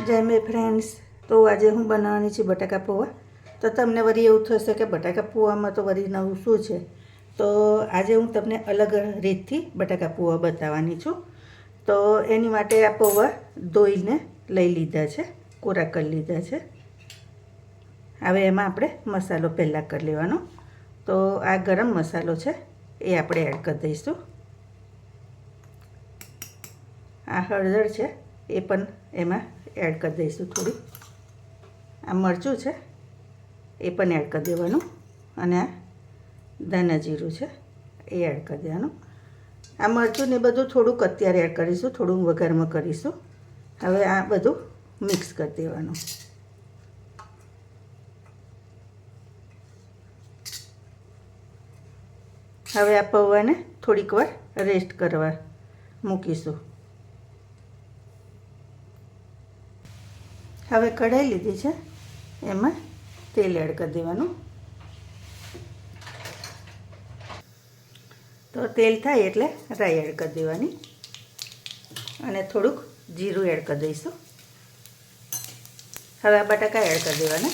જય મે ફ્રેન્ડ્સ, તો આજે હું બનાવવાની છું બટાકા પૌવા. તો તમને વળી એવું થશે કે બટાકા પૌવામાં તો વળી નવું શું છે. તો આજે હું તમને અલગ રીતથી બટાકા પૌવા બતાવવાની છું. તો એની માટે આ પૌવા ધોઈને લઈ લીધા છે, કોરા કરી લીધા છે. હવે એમાં આપણે મસાલો પહેલાં કરી લેવાનો. તો આ ગરમ મસાલો છે એ આપણે એડ કરી દઈશું. આ હળદર છે એ પણ એમાં એડ કરી દઈશું થોડી. આ મરચું છે એ પણ એડ કરી દેવાનું, અને આ ધાણા જીરું છે એ એડ કરી દેવાનું. આ મરચું ને બધું થોડુંક અત્યારે એડ કરીશું, થોડું વઘારમાં કરીશું. હવે આ બધું મિક્સ કરી દેવાનું. હવે આ પૌવાને થોડીક વાર રેસ્ટ કરવા મૂકીશું. હવે કઢાઈ લીધી છે, એમાં તેલ એડ કરી દેવાનું. તો તેલ થાય એટલે રાઈ એડ કરી દેવાની, અને થોડુંક જીરું એડ કરી દઈશું. હવે આ બટાકા એડ કરી દેવાના.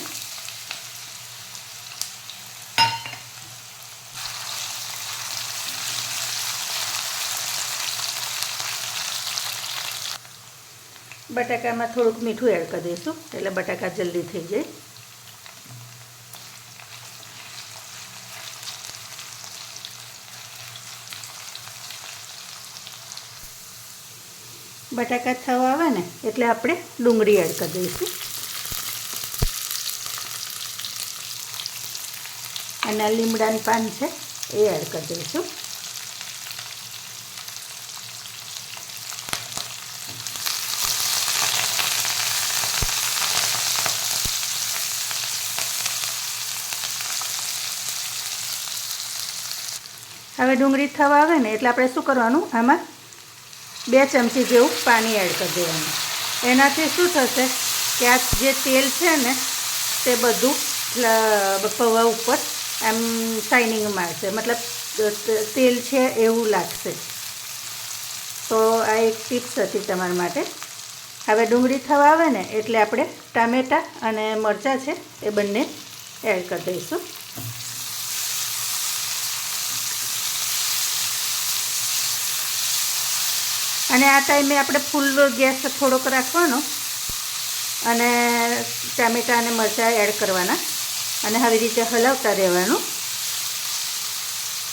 બટાકામાં થોડુંક મીઠું એડ કરી દઈશું એટલે બટાકા જલ્દી થઈ જાય. બટાકા થવા આવે ને એટલે આપણે ડુંગળી એડ કરી દઈશું. અને લીમડાનું પાન છે એ એડ કરી દઈશું. હવે ડુંગળી થવા આવે ને એટલે આપણે શું કરવાનું, આમાં 2 ચમચી જેવું પાણી એડ કરી દેવાનું. એનાથી શું થશે કે આ જે તેલ છે ને તે બધું પૌવા ઉપર આમ શાઇનિંગ મારશે, મતલબ તેલ છે એવું લાગશે. તો આ એક ટિપ્સ હતી તમારા માટે. હવે ડુંગળી થવા આવે ને એટલે આપણે ટામેટાં અને મરચાં છે એ બંને એડ કરી દઈશું. અને આ ટાઈમે આપણે ફૂલ ગેસ થોડોક રાખવાનો, અને ટામેટાં અને મરચાં એડ કરવાના, અને આવી રીતે હલાવતા રહેવાનું.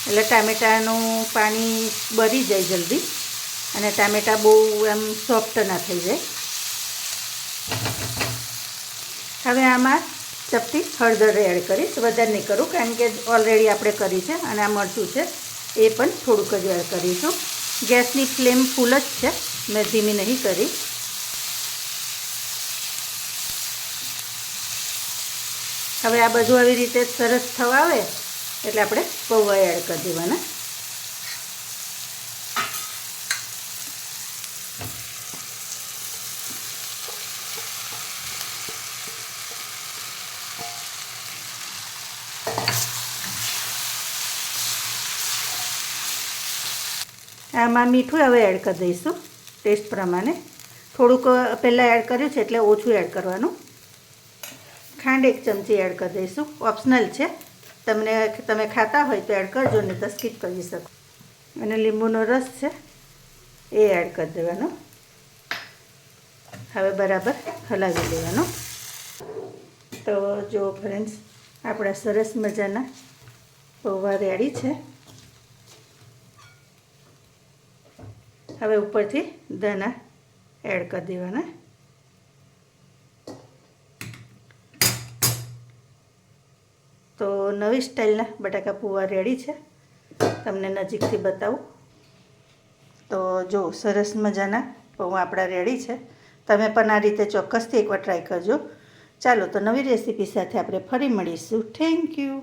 એટલે ટામેટાનું પાણી બળી જાય જલ્દી, અને ટામેટાં બહુ એમ સોફ્ટ ના થઈ જાય. હવે આમાં ચપટી હળદર એડ કરીશ, વધારે નહીં કરું કારણ કે ઓલરેડી આપણે કરી છે. અને આ મરચું છે એ પણ થોડુંક જ એડ કરીશું. ગેસની ફ્લેમ ફૂલ જ છે, મેં ધીમી નહીં કરી. હવે આ બધું આવી રીતે સરસ થવા આવે એટલે આપણે પૌવા એડ કરી દેવાના. આમાં મીઠું હવે એડ કરી દઈશું ટેસ્ટ પ્રમાણે. થોડુંક પહેલાં એડ કર્યું છે એટલે ઓછું એડ કરવાનું. ખાંડ 1 ચમચી એડ કરી દઈશું, ઓપ્શનલ છે. તમે ખાતા હોય તો એડ કરજો, નહીં તો સ્કીપ કરી શકો. અને લીંબુનો રસ છે એ એડ કરી દેવાનો. હવે બરાબર હલાવી દેવાનો. તો જો ફ્રેન્ડ્સ, આપણા સરસ મજાના પૌવા રેડી છે. હવે ઉપરથી ધાણા એડ કરી દેવાના. તો નવી સ્ટાઇલના બટાકા પૌવા રેડી છે. તમને નજીકથી બતાવું તો જો સરસ મજાના પૌવા આપણા રેડી છે. તમે પણ આ રીતે ચોક્કસથી એકવાર ટ્રાય કરજો. ચાલો, તો નવી રેસીપી સાથે આપણે ફરી મળીશું. Thank you.